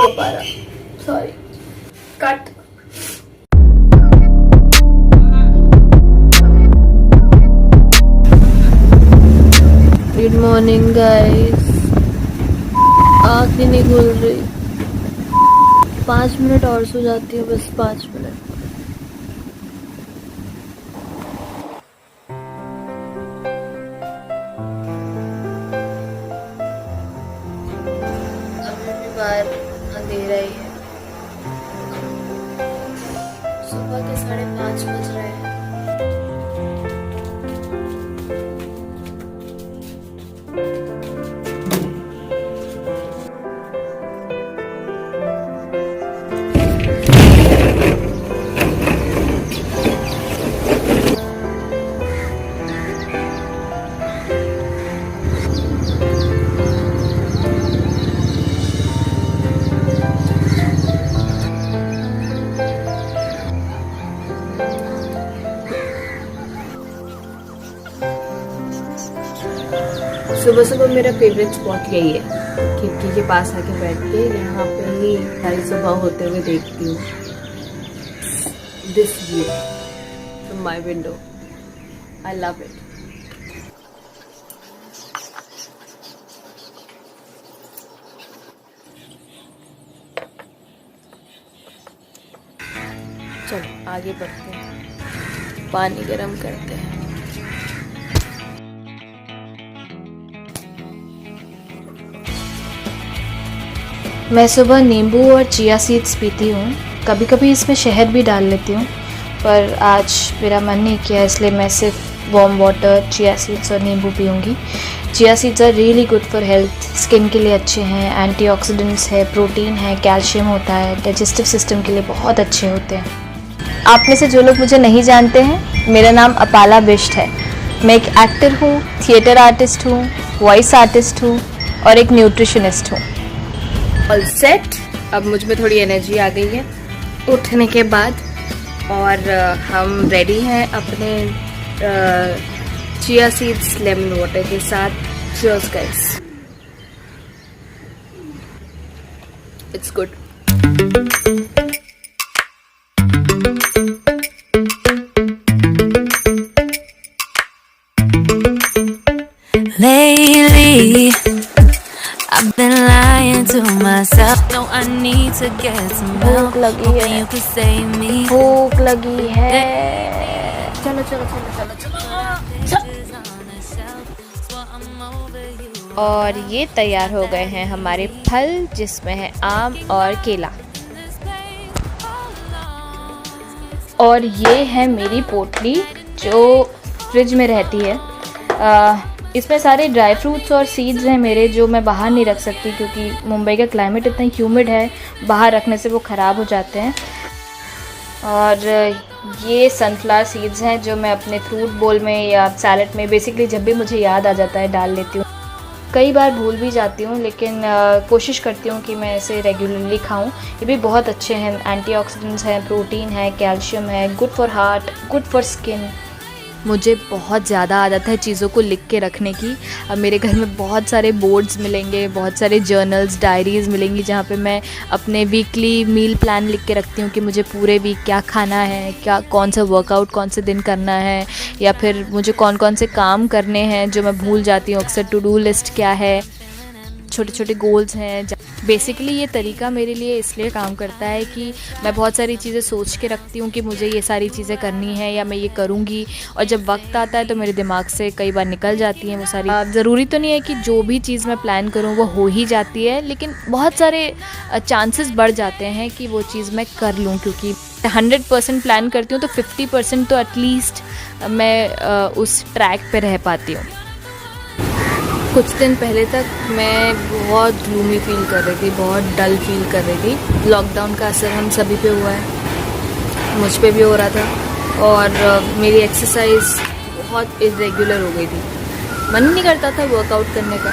हो पा रहा, sorry. Cut. Good morning guys. आँख ही नहीं खुल रही। 5 मिनट और सो जाती हूँ, बस 5 मिनट। अभी भी बाहर अंधेरा ही है। सुबह के 5:30 बज रहे हैं। सुबह सुबह मेरा फेवरेट स्पॉट यही है, खिड़की के पास आके बैठ के यहाँ पे ही सारी सुबह होते हुए देखती हूँ। This view from my window, I love it. चलो आगे बढ़ते हैं, पानी गर्म करते हैं। मैं सुबह नींबू और चिया सीड्स पीती हूँ, कभी कभी इसमें शहद भी डाल लेती हूँ, पर आज मेरा मन नहीं किया, इसलिए मैं सिर्फ वार्म वाटर, चिया सीड्स और नींबू पीऊँगी। Chia seeds are really good for health, skin के लिए अच्छे हैं, एंटीऑक्सीडेंट्स है, प्रोटीन है, कैल्शियम होता है, डाइजेस्टिव सिस्टम के लिए बहुत अच्छे होते हैं। आप में से जो लोग मुझे नहीं जानते हैं, मेरा नाम अपाला बिष्ट है। मैं एक एक्टर हूँ, थिएटर आर्टिस्ट हूँ, वॉइस आर्टिस्ट हूँ और एक न्यूट्रिशनिस्ट हूँ। All set. अब मुझ में थोड़ी एनर्जी आ गई है उठने के बाद, और हम रेडी हैं अपने चिया सीड्स लेमन वाटर के साथ। Cheers guys, it's good. Lately I've been lying to myself. No, I need to get some help. Hoping you can save me. भूख लगी है। चलो चलो चलो चलो चलो। और ये तैयार हो गए हैं हमारे फल, जिसमें है आम और केला। और ये है मेरी पोटली जो फ्रिज में रहती है। इसमें सारे ड्राई फ्रूट्स और सीड्स हैं मेरे, जो मैं बाहर नहीं रख सकती क्योंकि मुंबई का क्लाइमेट इतना ह्यूमिड है, बाहर रखने से वो ख़राब हो जाते हैं। और ये सनफ्लावर सीड्स हैं जो मैं अपने फ्रूट बोल में या सैलेड में बेसिकली जब भी मुझे याद आ जाता है डाल लेती हूँ। कई बार भूल भी जाती हूँ, लेकिन कोशिश करती हूँ कि मैं इसे रेगुलरली खाऊँ। ये भी बहुत अच्छे हैं, एंटीऑक्सीडेंट्स हैं, प्रोटीन है, कैल्शियम है, good for heart, good for skin. मुझे बहुत ज़्यादा आदत है चीज़ों को लिख के रखने की। अब मेरे घर में बहुत सारे बोर्ड्स मिलेंगे, बहुत सारे जर्नल्स, डायरीज़ मिलेंगी, जहाँ पे मैं अपने वीकली मील प्लान लिख के रखती हूँ कि मुझे पूरे वीक क्या खाना है, क्या कौन सा वर्कआउट कौन से दिन करना है, या फिर मुझे कौन कौन से काम करने हैं जो मैं भूल जाती हूँ अक्सर। टू डू लिस्ट क्या है, छोटे छोटे गोल्स हैं। बेसिकली ये तरीका मेरे लिए इसलिए काम करता है कि मैं बहुत सारी चीज़ें सोच के रखती हूँ कि मुझे ये सारी चीज़ें करनी है या मैं ये करूँगी, और जब वक्त आता है तो मेरे दिमाग से कई बार निकल जाती हैं वो सारी। ज़रूरी तो नहीं है कि जो भी चीज़ मैं प्लान करूँ वो हो ही जाती है, लेकिन बहुत सारे चांसेस बढ़ जाते हैं कि वो चीज़ मैं कर लूँ, क्योंकि 100% प्लान करती हूँ तो 50% तो एटलीस्ट मैं उस ट्रैक पे रह पाती हूँ। कुछ दिन पहले तक मैं बहुत ग्लूमी फील कर रही थी, बहुत डल फील कर रही थी। लॉकडाउन का असर हम सभी पे हुआ है, मुझ पे भी हो रहा था, और मेरी एक्सरसाइज बहुत इरेगुलर हो गई थी। मन नहीं करता था वर्कआउट करने का।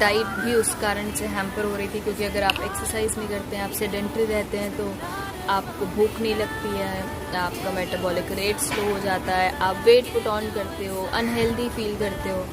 डाइट भी उस कारण से हैम्पर हो रही थी, क्योंकि अगर आप एक्सरसाइज नहीं करते हैं, आप सेडेंटरी रहते हैं, तो आपको भूख नहीं लगती है, आपका मेटाबॉलिक रेट स्लो हो जाता है, आप वेट पुट ऑन करते हो, अनहेल्दी फील करते हो।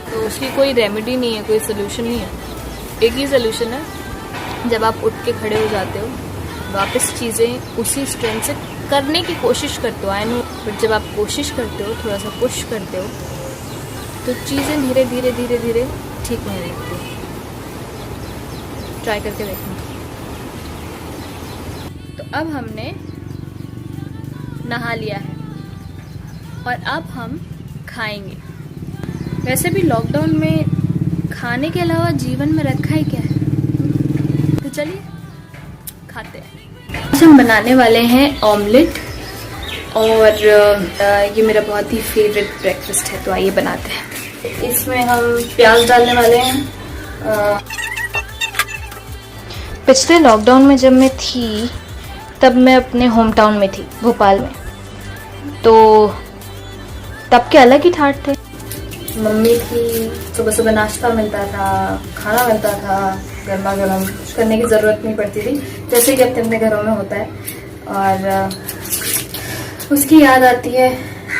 तो उसकी कोई रेमेडी नहीं है, कोई सोल्यूशन नहीं है। एक ही सोल्यूशन है, जब आप उठ के खड़े हो जाते हो, वापस चीज़ें उसी स्ट्रेंथ से करने की कोशिश करते हो, आई नो, बट जब आप कोशिश करते हो, थोड़ा सा पुश करते हो, तो चीज़ें धीरे धीरे धीरे धीरे ठीक होने लगती हैं। ट्राई करके देखना। तो अब हमने नहा लिया है और अब हम खाएंगे। वैसे भी लॉकडाउन में खाने के अलावा जीवन में रखा ही क्या है, तो चलिए खाते हैं। आज हम बनाने वाले हैं ऑमलेट और ये मेरा बहुत ही फेवरेट ब्रेकफास्ट है, तो आइए बनाते हैं। इसमें हम प्याज डालने वाले हैं। पिछले लॉकडाउन में जब मैं थी तब मैं अपने होम टाउन में थी, भोपाल में, तो तब के अलग ही ठाट थे। मम्मी की सुबह सुबह नाश्ता मिलता था, खाना मिलता था गर्मा गर्म, कुछ करने की ज़रूरत नहीं पड़ती थी, जैसे कि अपने अपने घरों में होता है, और उसकी याद आती है।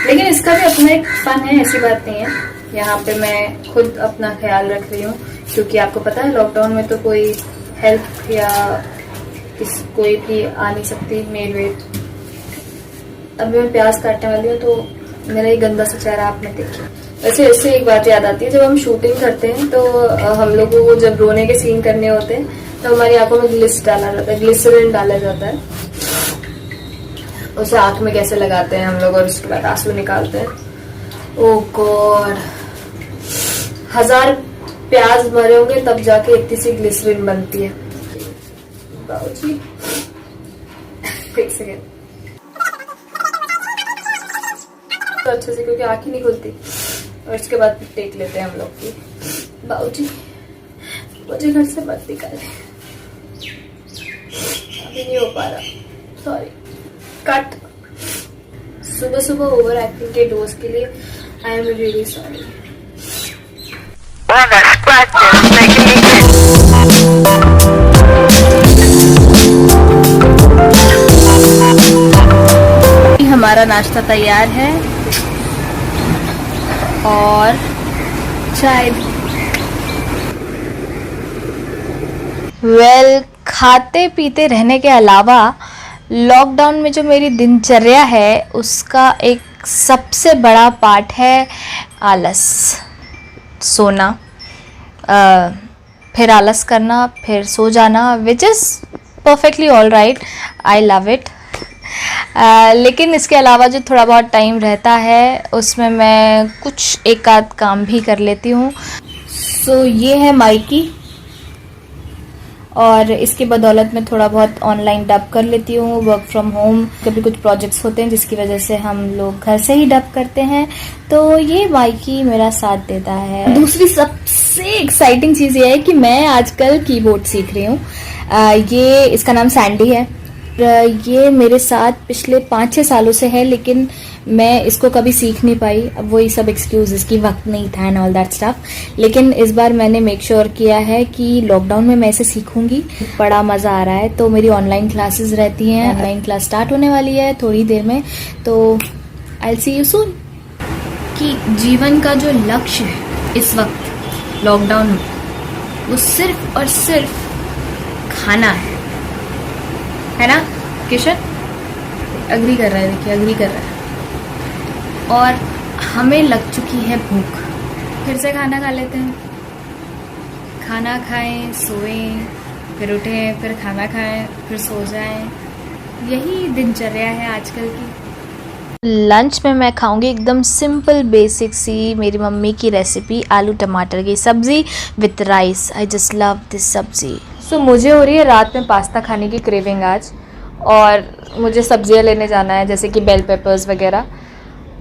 लेकिन इसका भी अपना एक फन है, ऐसी बात नहीं है। यहाँ पे मैं खुद अपना ख्याल रख रही हूँ, क्योंकि आपको पता है लॉकडाउन में तो कोई हेल्प या कोई भी आ नहीं सकती मेड वेट। अभी मैं प्याज काटने वाली हूँ, तो मेरा ये गंदा सा चेहरा आपने देखिए। वैसे इससे एक बात याद आती है, जब हम शूटिंग करते हैं तो हम लोगों को जब रोने के सीन करने होते हैं तो हमारी आंखों में ग्लिसरीन डाला जाता है। उसे आंख में कैसे लगाते हैं हम लोग, और उसके बाद आंसू निकालते हैं। ओह गॉड, 1000 प्याज भरे होंगे तब जाके इतनी सी ग्लिसरीन बनती है। बाबूजी एक सेकेंड, तो अच्छे से, क्योंकि आँख ही नहीं खुलती। और इसके बाद टेक लेते हैं हम लोग की। बाबूजी मुझे घर से मत निकाले, अभी नहीं हो पा रहा, सॉरी। कट। सुबह सुबह ओवर एक्टिंग के डोज के लिए आई एम रियली सॉरी। हमारा नाश्ता तैयार है और चाय। खाते पीते रहने के अलावा लॉकडाउन में जो मेरी दिनचर्या है उसका एक सबसे बड़ा पार्ट है आलस, सोना, फिर आलस करना, फिर सो जाना, which is perfectly all right, I love it. लेकिन इसके अलावा जो थोड़ा बहुत टाइम रहता है उसमें मैं कुछ एक आध काम भी कर लेती हूँ। सो ये है माइकी, और इसकी बदौलत मैं थोड़ा बहुत ऑनलाइन डब कर लेती हूँ, वर्क फ्रॉम होम। कभी कुछ प्रोजेक्ट्स होते हैं जिसकी वजह से हम लोग घर से ही डब करते हैं, तो ये माइकी मेरा साथ देता है। दूसरी सबसे एक्साइटिंग चीज़ ये है कि मैं आजकल कीबोर्ड सीख रही हूँ। ये इसका नाम सैंडी है। ये मेरे साथ पिछले 5-6 सालों से है, लेकिन मैं इसको कभी सीख नहीं पाई। अब वही सब एक्सक्यूजेस की वक्त नहीं था एंड ऑल दैट स्टफ। लेकिन इस बार मैंने मेक श्योर किया है कि लॉकडाउन में मैं इसे सीखूंगी। बड़ा मज़ा आ रहा है। तो मेरी ऑनलाइन क्लासेस रहती हैं, ऑनलाइन क्लास स्टार्ट होने वाली है थोड़ी देर में, तो I will see you soon. कि जीवन का जो लक्ष्य है इस वक्त लॉकडाउन में, वो सिर्फ और सिर्फ खाना है ना किशन? अग्री कर रहा है, देखिए अग्री कर रहा है। और हमें लग चुकी है भूख, फिर से खाना खा लेते हैं। खाना खाएं, सोएं, फिर उठें, फिर खाना खाएं, फिर सो जाएं। यही दिनचर्या है आजकल की। लंच में मैं खाऊंगी एकदम सिंपल बेसिक सी मेरी मम्मी की रेसिपी, आलू टमाटर की सब्ज़ी with rice. I just love this सब्ज़ी। सो मुझे हो रही है रात में पास्ता खाने की क्रेविंग आज, और मुझे सब्जियां लेने जाना है जैसे कि बेल पेपर्स वगैरह।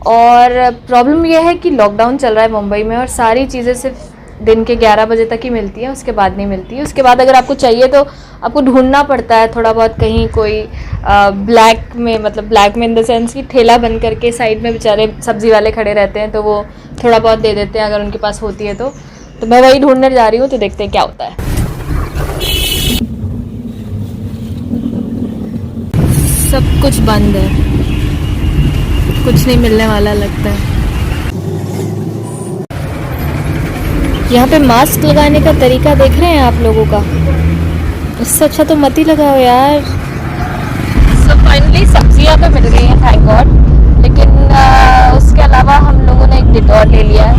और प्रॉब्लम यह है कि लॉकडाउन चल रहा है मुंबई में, और सारी चीज़ें सिर्फ दिन के 11 बजे तक ही मिलती हैं, उसके बाद नहीं मिलती। उसके बाद अगर आपको चाहिए तो आपको ढूंढना पड़ता है थोड़ा बहुत, कहीं कोई ब्लैक में, मतलब ब्लैक में इन द सेंस कि ठेला बंद करके साइड में बेचारे सब्ज़ी वाले खड़े रहते हैं, तो वो थोड़ा बहुत दे देते हैं अगर उनके पास होती है तो मैं वही ढूंढने जा रही हूँ, तो देखते हैं क्या होता है। सब कुछ बंद है, कुछ नहीं मिलने वाला लगता है। यहाँ पे मास्क लगाने का तरीका देख रहे हैं आप लोगों का, इससे अच्छा तो मत ही लगाओ यार। सो फाइनली सब्जियां तो मिल गई हैं, थैंक गॉड। लेकिन उसके अलावा हम लोगों ने एक डिटॉर ले लिया है,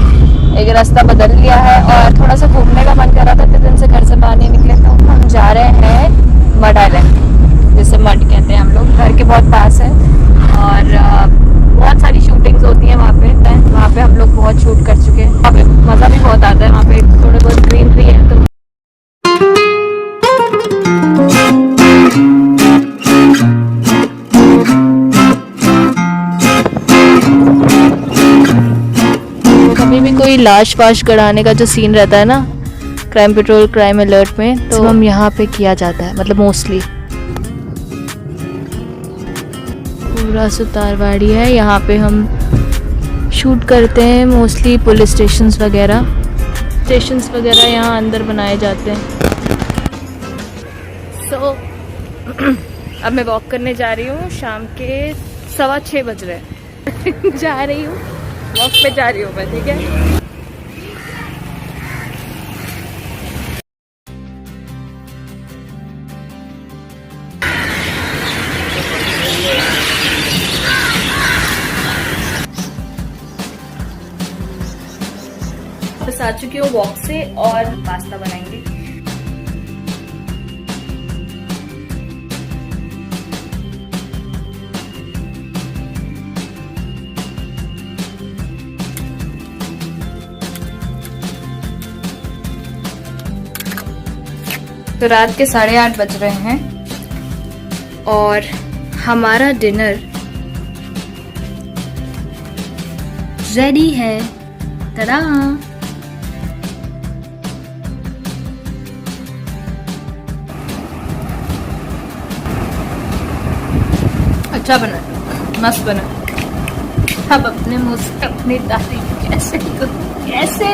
एक रास्ता बदल लिया है और थोड़ा सा घूमने का मन कर रहा था, इतने दिन से घर से बाहर नहीं निकले, तो हम जा रहे हैं मड आइलैंड, जिसे मड कहते हैं हम लोग। घर के बहुत पास है और बहुत सारी शूटिंग्स होती हैं वहाँ पे हम लोग बहुत शूट कर चुके हैं। वहाँ पे मज़ा भी बहुत आता है, वहाँ पे थोड़े बहुत ग्रीनरी है तो कभी भी कोई लाश वाश गड़ाने का जो सीन रहता है ना क्राइम पेट्रोल क्राइम अलर्ट में, तो हम यहाँ पे किया जाता है, मतलब मोस्टली पूरा सुतारवाड़ी है, यहाँ पे हम शूट करते हैं मोस्टली। पुलिस स्टेशंस वगैरह यहाँ अंदर बनाए जाते हैं। सो अब मैं वॉक करने जा रही हूँ, शाम के 6:15 बज रहे हैं जा रही हूँ वॉक पे, जा रही हूँ मैं, ठीक है। बस आ चुकी हूँ वॉक से और पास्ता बनाएंगे। तो रात के 8:30 बज रहे हैं और हमारा डिनर रेडी है। tada! अच्छा बना, मस्त बना। अब अपने मुंह से अपनी तारीफ कैसे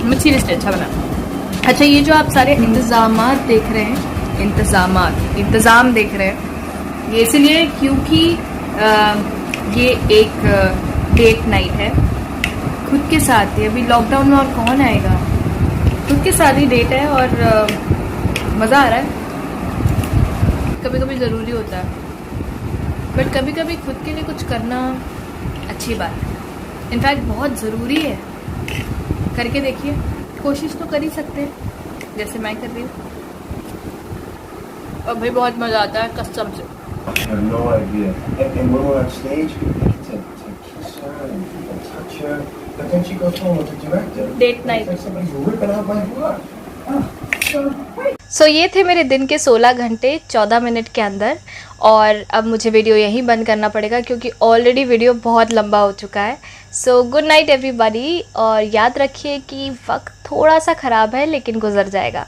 मैं सीरियसली अच्छा बना। अच्छा, ये जो आप सारे इंतजाम देख रहे हैं, इंतजाम देख रहे हैं, ये इसलिए क्योंकि ये एक डेट नाइट है खुद के साथ ही। अभी लॉकडाउन में और कौन आएगा, खुद के साथ ही डेट है और मज़ा आ रहा है। कभी कभी ज़रूरी होता है, बट कभी कभी खुद के लिए कुछ करना अच्छी बात है, इनफैक्ट बहुत ज़रूरी है। करके देखिए, कोशिश तो कर ही सकते हैं जैसे मैं कर रही हूँ, और भाई बहुत मज़ा आता है कसम से। I have no idea. And when we're on stage, to kiss her and touch her, but then she goes home with the director. Date night. It's like somebody's ripping out my heart. सो ये थे मेरे दिन के 16 घंटे 14 minute के अंदर, और अब मुझे वीडियो यहीं बंद करना पड़ेगा क्योंकि ऑलरेडी वीडियो बहुत लंबा हो चुका है। सो गुड नाइट एवरीबॉडी, और याद रखिए कि वक्त थोड़ा सा ख़राब है लेकिन गुजर जाएगा।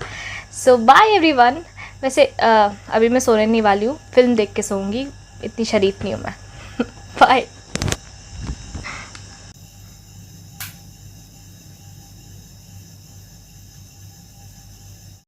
सो बाय एवरीवन। वैसे अभी मैं सोने नहीं वाली हूँ, फिल्म देख के सोऊंगी, इतनी शरीफ नहीं हूँ मैं। बाय।